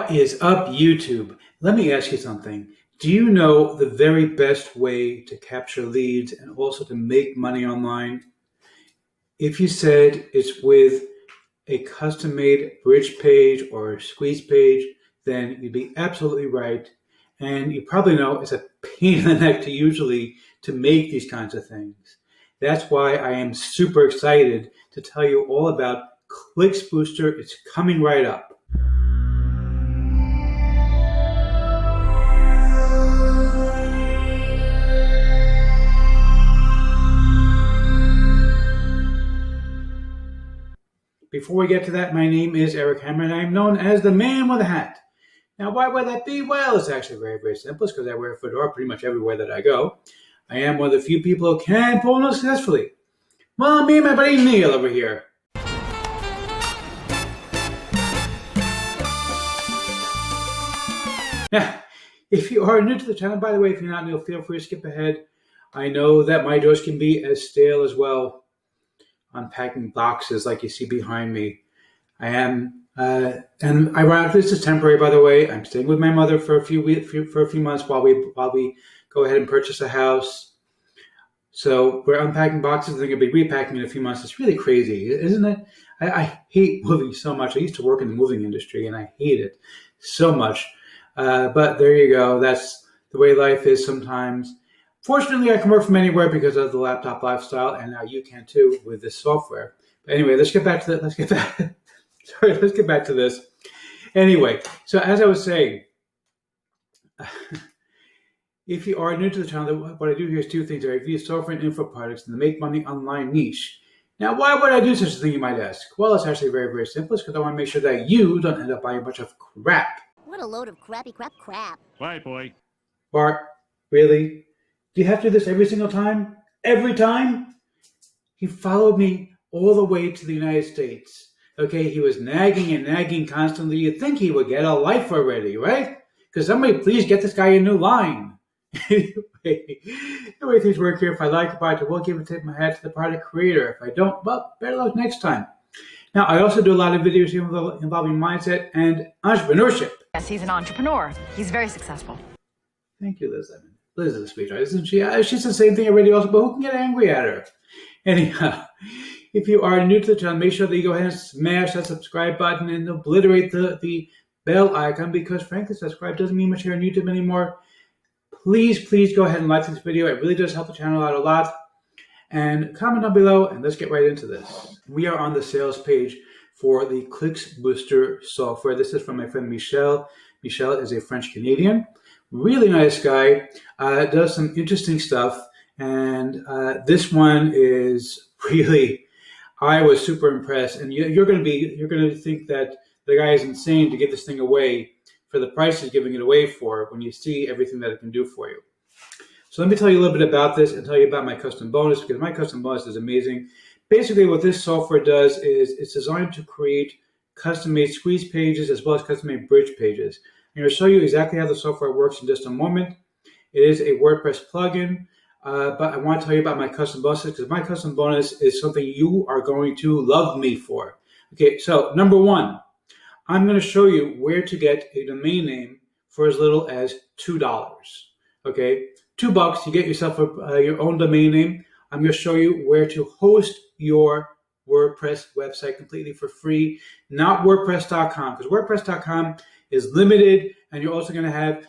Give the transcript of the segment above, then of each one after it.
What is up, YouTube? Let me ask you something. Do you know the very best way to capture leads and also to make money online? If you said it's with a custom-made bridge page or a squeeze page, then you'd be absolutely right. And you probably know it's a pain in the neck to make these kinds of things. That's why I am super excited to tell you all about ClixBooster. It's coming right up. Before we get to that, my name is Eric Hammer, and I am known as the man with a hat. Now, why would that be? Well, it's actually very, very simple. It's because I wear a fedora pretty much everywhere that I go. I am one of the few people who can pull it successfully. Well, me and my buddy Neil over here. Now, if you are new to the channel, by the way, if you're not new, feel free to skip ahead. I know that my jokes can be as stale as well. Unpacking boxes like you see behind me. I am, and ironically, this is temporary, by the way. I'm staying with my mother for a few months while we go ahead and purchase a house. So we're unpacking boxes. I think I'll be repacking in a few months. It's really crazy, isn't it? I hate moving so much. I used to work in the moving industry, and I hate it so much. But there you go. That's the way life is sometimes. Fortunately, I can work from anywhere because of the laptop lifestyle, and now you can too with this software. But anyway, let's get back to let's get back to this. Anyway, so as I was saying, if you are new to the channel, what I do here is two things. I review software and info products in the make money online niche. Now, why would I do such a thing, you might ask? Well, it's actually very, very simple. It's because I want to make sure that you don't end up buying a bunch of crap. What a load of crappy crap. Bye, boy. Bart, really? Do you have to do this every single time? Every time? He followed me all the way to the United States. Okay, he was nagging and nagging constantly. You'd think he would get a life already, right? Because somebody please get this guy a new line. Anyway, the way things work here, if I like a product, I will give a tip of my hat to the product creator. If I don't, well, better luck next time. Now, I also do a lot of videos here involving mindset and entrepreneurship. Yes, he's an entrepreneur. He's very successful. Thank you, Liz. Liz is a speechwriter, isn't she? She's the same thing already also, but who can get angry at her? Anyhow, if you are new to the channel, make sure that you go ahead and smash that subscribe button and obliterate the bell icon, because frankly, subscribe doesn't mean much here on YouTube anymore. Please go ahead and like this video. It really does help the channel out a lot. And comment down below, and let's get right into this. We are on the sales page for the ClixBooster software. This is from my friend Michel. Michel is a French-Canadian. Really nice guy, does some interesting stuff, and this one is really, I was super impressed. And you're going to think that the guy is insane to give this thing away for the price he's giving it away for when you see everything that it can do for you. So let me tell you a little bit about this and tell you about my custom bonus, because my custom bonus is amazing. Basically, what this software does is it's designed to create custom-made squeeze pages as well as custom-made bridge pages. I'm going to show you exactly how the software works in just a moment. It is a WordPress plugin, but I want to tell you about my custom bonuses, because my custom bonus is something you are going to love me for. Okay, so number one, I'm going to show you where to get a domain name for as little as $2. Okay, $2, you get yourself your own domain name. I'm going to show you where to host your WordPress website completely for free, not WordPress.com, because WordPress.com is limited, and you're also going to have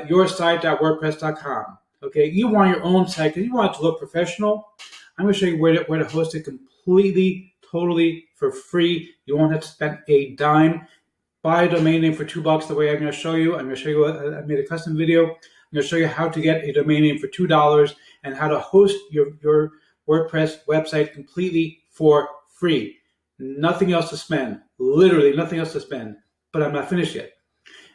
your site.wordpress.com. Okay, you want your own site because you want it to look professional. I'm going to show you where to host it completely, totally for free. You won't have to spend a dime. Buy a domain name for $2 the way I'm going to show you. I'm going to show you, I made a custom video. I'm going to show you how to get a domain name for $2 and how to host your WordPress website completely for free. Nothing else to spend. Literally nothing else to spend. But I'm not finished yet.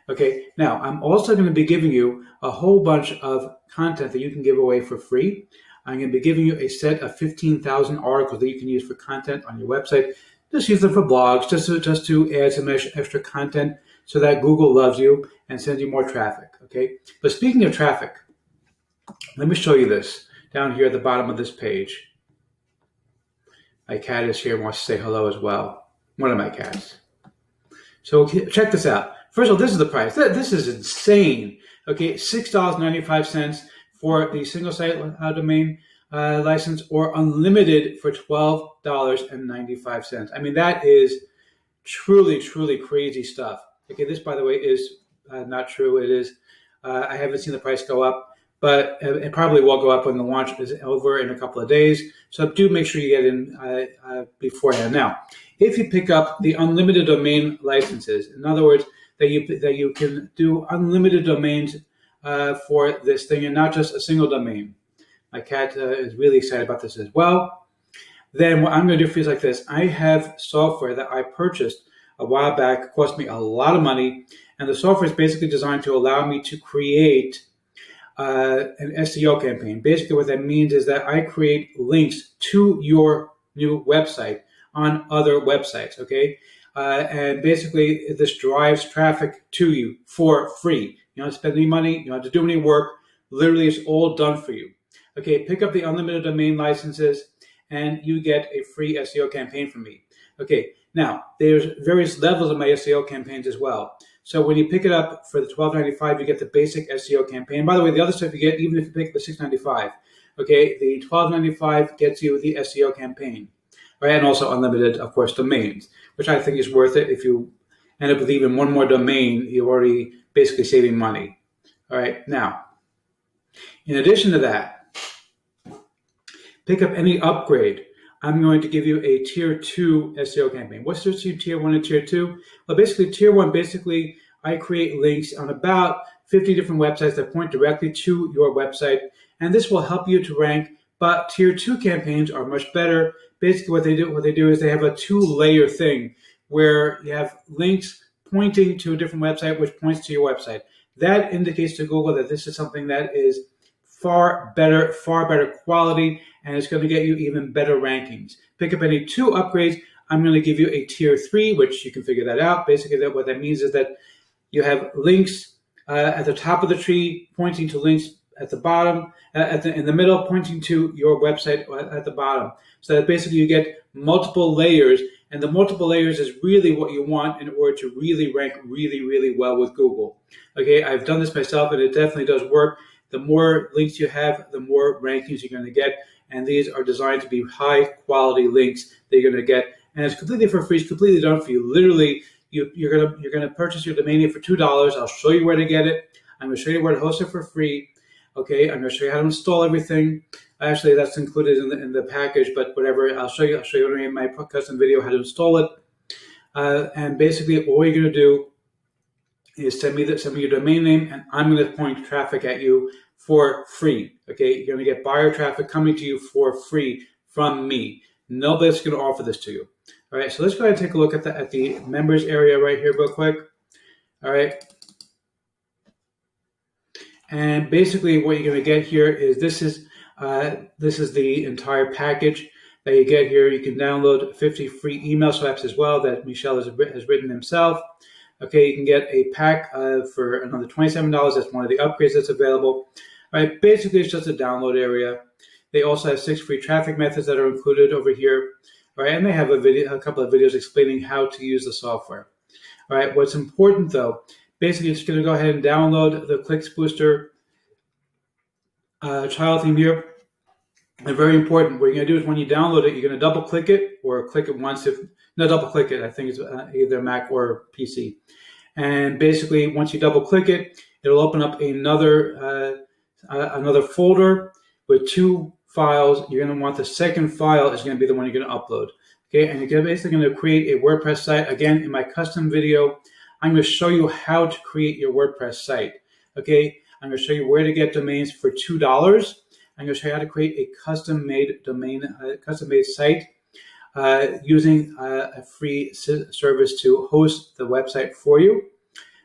Okay, now I'm also going to be giving you a whole bunch of content that you can give away for free. I'm going to be giving you a set of 15,000 articles that you can use for content on your website. Just use them for blogs, just to add some extra content so that Google loves you and sends you more traffic. Okay, but speaking of traffic, let me show you this down here at the bottom of this page. My cat is here and wants to say hello as well. One of my cats. So check this out. First of all, this is the price. This is insane. Okay, $6.95 for the single site domain license, or unlimited for $12.95. I mean, that is truly, truly crazy stuff. Okay, this, by the way, is not true. It is. I haven't seen the price go up, but it probably will go up when the launch is over in a couple of days. So do make sure you get in beforehand. Now, if you pick up the unlimited domain licenses, in other words, that you can do unlimited domains for this thing and not just a single domain. My cat is really excited about this as well. Then what I'm going to do for you is like this. I have software that I purchased a while back. It cost me a lot of money, and the software is basically designed to allow me to create an SEO campaign. Basically what that means is that I create links to your new website on other websites, okay? And basically this drives traffic to you for free. You don't have to spend any money, you don't have to do any work. Literally, it's all done for you. Okay, pick up the unlimited domain licenses and you get a free SEO campaign from me. Okay, now there's various levels of my SEO campaigns as well. So when you pick it up for the $12.95, you get the basic SEO campaign. By the way, the other stuff you get, even if you pick the $6.95, okay, the $12.95 gets you the SEO campaign, right? And also unlimited, of course, domains, which I think is worth it. If you end up with even one more domain, you're already basically saving money. All right, now, in addition to that, pick up any upgrade. I'm going to give you a tier 2 SEO campaign. What's the tier 1 and tier 2? Well, basically tier 1, I create links on about 50 different websites that point directly to your website, and this will help you to rank. But tier 2 campaigns are much better. Basically what they do is they have a 2-layer thing where you have links pointing to a different website which points to your website. That indicates to Google that this is something that is far better quality, and it's going to get you even better rankings. Pick up any 2 upgrades. I'm going to give you a tier 3, which you can figure that out. Basically, what that means is that you have links at the top of the tree pointing to links at the bottom, in the middle pointing to your website at the bottom. So that basically you get multiple layers, and the multiple layers is really what you want in order to really rank really, really well with Google. Okay, I've done this myself, and it definitely does work. The more links you have, the more rankings you're going to get, and these are designed to be high quality links that you're going to get, and it's completely for free. It's completely done for you. Literally, you're going to purchase your domain name for $2. I'll show you where to get it. I'm going to show you where to host it for free. Okay, I'm going to show you how to install everything. Actually, that's included in the package, but whatever. I'll show you in my custom video how to install it. And basically, all you're going to do is send me your domain name, and I'm going to point traffic at you for free. Okay, you're going to get buyer traffic coming to you for free from me. Nobody's going to offer this to you. All right, so let's go ahead and take a look at the members area right here real quick. All right, and basically what you're going to get here is this is the entire package that you get here. You can download 50 free email swaps as well that Michel has written himself. Okay, you can get a pack for another $27. That's one of the upgrades that's available. All right, basically it's just a download area. They also have 6 free traffic methods that are included over here. All right, and they have a couple of videos explaining how to use the software. All right, what's important though, basically you're just going to go ahead and download the ClixBooster child theme here. And very important, what you're going to do is when you download it, you're going to double click it or click it once. Double click it. I think it's either Mac or PC. And basically, once you double click it, it'll open up another folder with 2 files. You're going to want the second file is going to be the one you're going to upload. Okay, and you're basically going to create a WordPress site. Again, in my custom video, I'm going to show you how to create your WordPress site. Okay, I'm going to show you where to get domains for $2. I'm going to show you how to create a custom-made domain, custom-made site using a free service to host the website for you.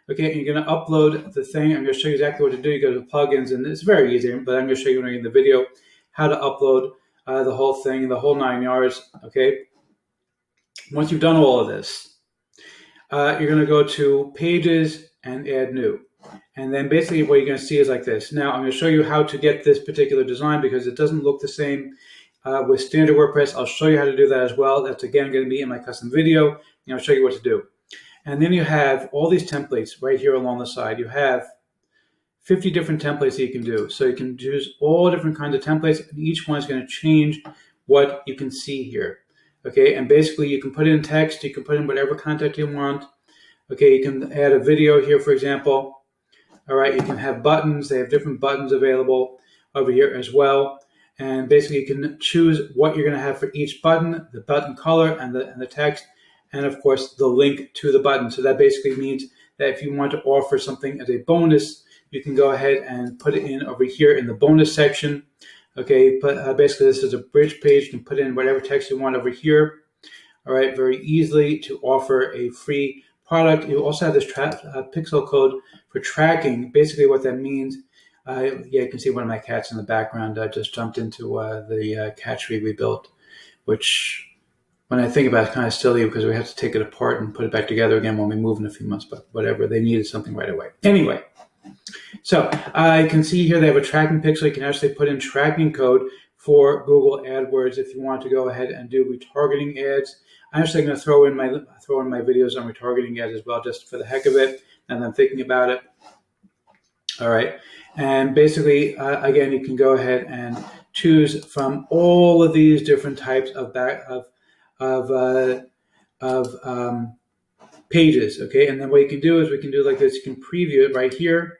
Okay, and you're going to upload the thing. I'm going to show you exactly what to do. You go to plugins, and it's very easy, but I'm going to show you in the video how to upload the whole thing, the whole 9 yards. Okay, once you've done all of this, you're going to go to Pages and Add New. And then basically what you're going to see is like this. Now, I'm going to show you how to get this particular design because it doesn't look the same with standard WordPress. I'll show you how to do that as well. That's, again, going to be in my custom video. And I'll show you what to do. And then you have all these templates right here along the side. You have 50 different templates that you can do. So you can choose all different kinds of templates, and each one is going to change what you can see here. Okay, and basically you can put in text, you can put in whatever content you want. Okay, you can add a video here, for example. All right, you can have buttons. They have different buttons available over here as well. And basically you can choose what you're going to have for each button, the button color and the text, and of course the link to the button. So that basically means that if you want to offer something as a bonus, you can go ahead and put it in over here in the bonus section. Okay, but basically this is a bridge page. You can put in whatever text you want over here. All right, very easily to offer a free product. You also have this pixel code for tracking. Basically what that means, yeah, you can see one of my cats in the background. I just jumped into the cat tree we built, which when I think about it, it's kind of silly because we have to take it apart and put it back together again when we move in a few months, but whatever. They needed something right away. Anyway, so I can see here they have a tracking pixel. You can actually put in tracking code for Google AdWords if you want to go ahead and do retargeting ads. I'm actually going to throw in my videos on retargeting ads as well, just for the heck of it, and I'm thinking about it. All right, and basically, again, you can go ahead and choose from all of these different types of pages. Okay, and then what you can do is we can do like this. You can preview it right here.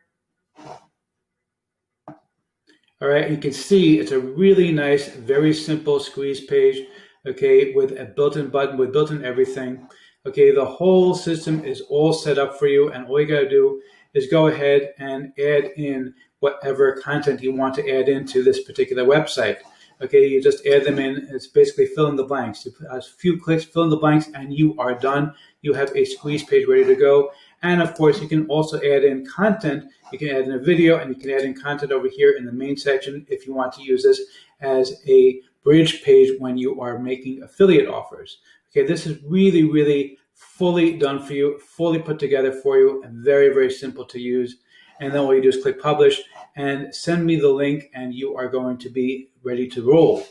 All right, you can see it's a really nice, very simple squeeze page, okay, with a built-in button, with built-in everything. Okay, the whole system is all set up for you, and all you got to do is go ahead and add in whatever content you want to add into this particular website. Okay, you just add them in. It's basically fill in the blanks. You put a few clicks, fill in the blanks, and you are done. You have a squeeze page ready to go. And of course, you can also add in content. You can add in a video, and you can add in content over here in the main section if you want to use this as a bridge page when you are making affiliate offers. Okay, this is really, really fully done for you, fully put together for you, and very, very simple to use. And then what you do is click publish and send me the link, and you are going to be ready to roll.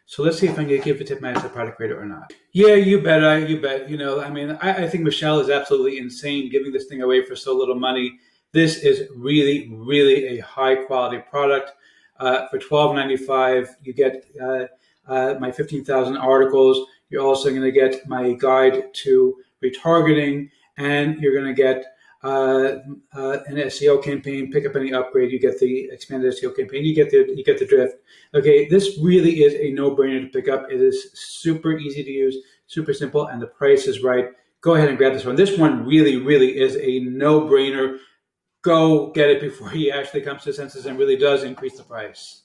So let's see if I can give a tip match to product creator or not. Yeah, you bet. You bet. You know, I mean, I think Michelle is absolutely insane giving this thing away for so little money. This is really, really a high quality product. For $12.95, you get my 15,000 articles. You're also going to get my guide to retargeting, and you're going to get an SEO campaign. Pick up any upgrade, you get the expanded SEO campaign. You get the drift. Okay, this really is a no-brainer to pick up. It is super easy to use, super simple, and the price is right. Go ahead and grab this one. This one really, really is a no-brainer. Go get it before he actually comes to senses and really does increase the price.